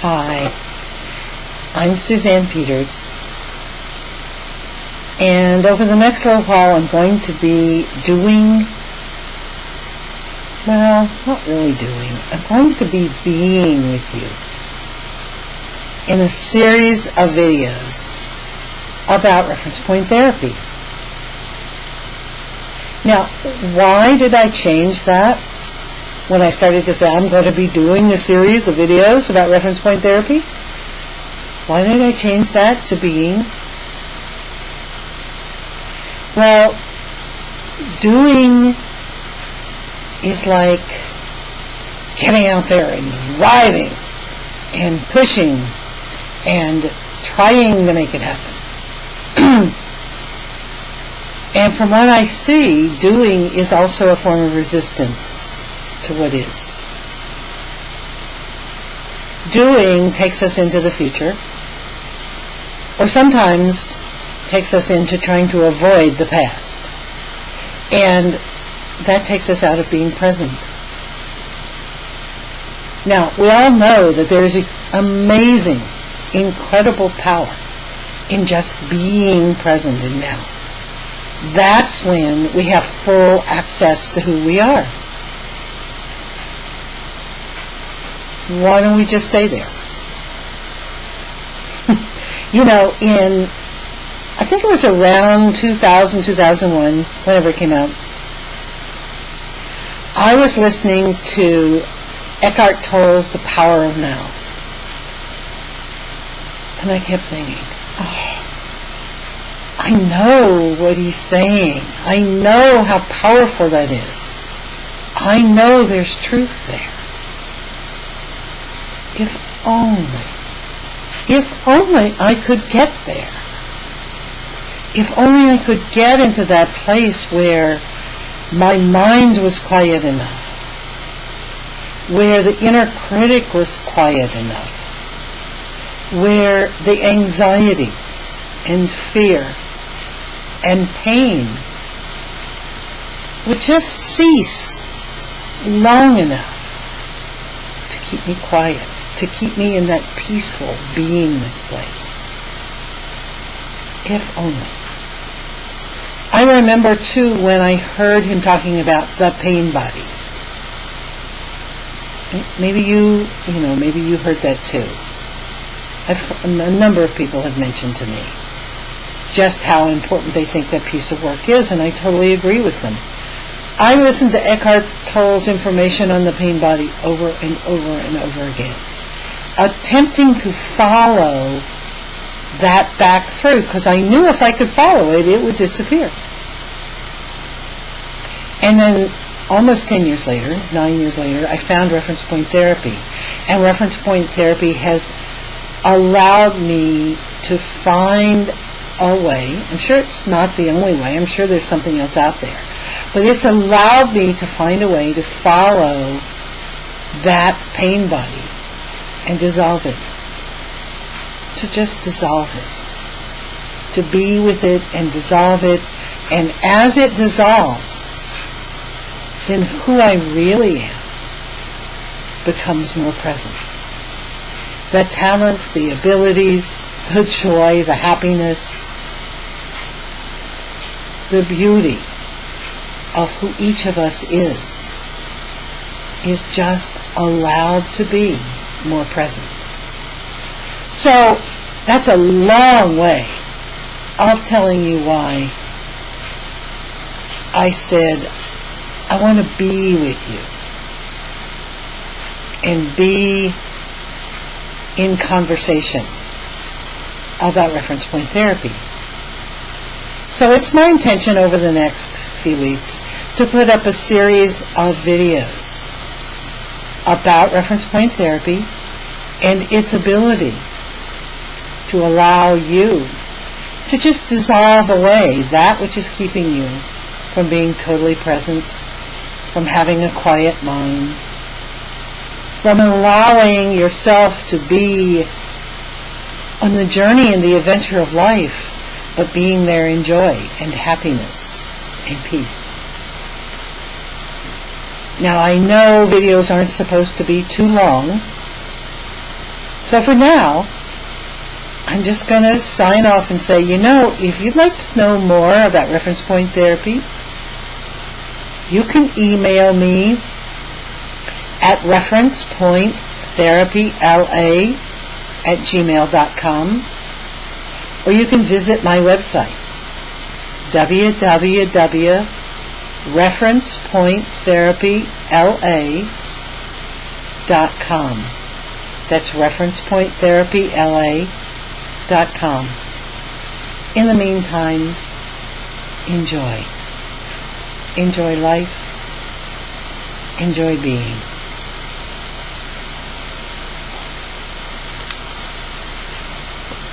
Hi, I'm Suzanne Peters, and over the next little while I'm going to be doing, well, not really doing, I'm going to be being with you in a series of videos about reference point therapy. Now, why did I change that when I started to say I'm going to be doing a series of videos about reference point therapy? Why did I change that to being? Well, doing is like getting out there and driving and pushing and trying to make it happen. And from what I see, doing is also a form of resistance to what is. Doing takes us into the future, or sometimes takes us into trying to avoid the past. And that takes us out of being present. Now, we all know that there is an amazing, incredible power in just being present and now. That's when we have full access to who we are. Why don't we just stay there? You know, I think it was around 2000, 2001, whenever it came out, I was listening to Eckhart Tolle's The Power of Now. And I kept thinking, oh, I know what he's saying. I know how powerful that is. I know there's truth there. If only I could get there. If only I could get into that place where my mind was quiet enough, where the inner critic was quiet enough, where the anxiety and fear and pain would just cease long enough to keep me quiet, to keep me in that peaceful beingness place. If only. I remember too when I heard him talking about the pain body. Maybe maybe you heard that too. A number of people have mentioned to me just how important they think that piece of work is, and I totally agree with them. I listened to Eckhart Tolle's information on the pain body over and over and over again, attempting to follow that back through, because I knew if I could follow it, it would disappear. And then almost 10 years later, 9 years later, I found reference point therapy. And reference point therapy has allowed me to find a way. I'm sure it's not the only way. I'm sure there's something else out there. But it's allowed me to find a way to follow that pain body and dissolve it. To just dissolve it. To be with it and dissolve it. And as it dissolves, then who I really am becomes more present. The talents, the abilities, the joy, the happiness, the beauty of who each of us is just allowed to be more present. So that's a long way of telling you why I said I want to be with you and be in conversation about reference point therapy. So it's my intention over the next few weeks to put up a series of videos about reference point therapy and its ability to allow you to just dissolve away that which is keeping you from being totally present, from having a quiet mind, from allowing yourself to be on the journey and the adventure of life, but being there in joy and happiness and peace. Now, I know videos aren't supposed to be too long, So for now, I'm just going to sign off and say, if you'd like to know more about reference point therapy, you can email me at referencepointtherapyla@gmail.com, or you can visit my website, www.referencepointtherapyla.com. That's referencepointtherapyla.com. In the meantime, enjoy. Enjoy life. Enjoy being.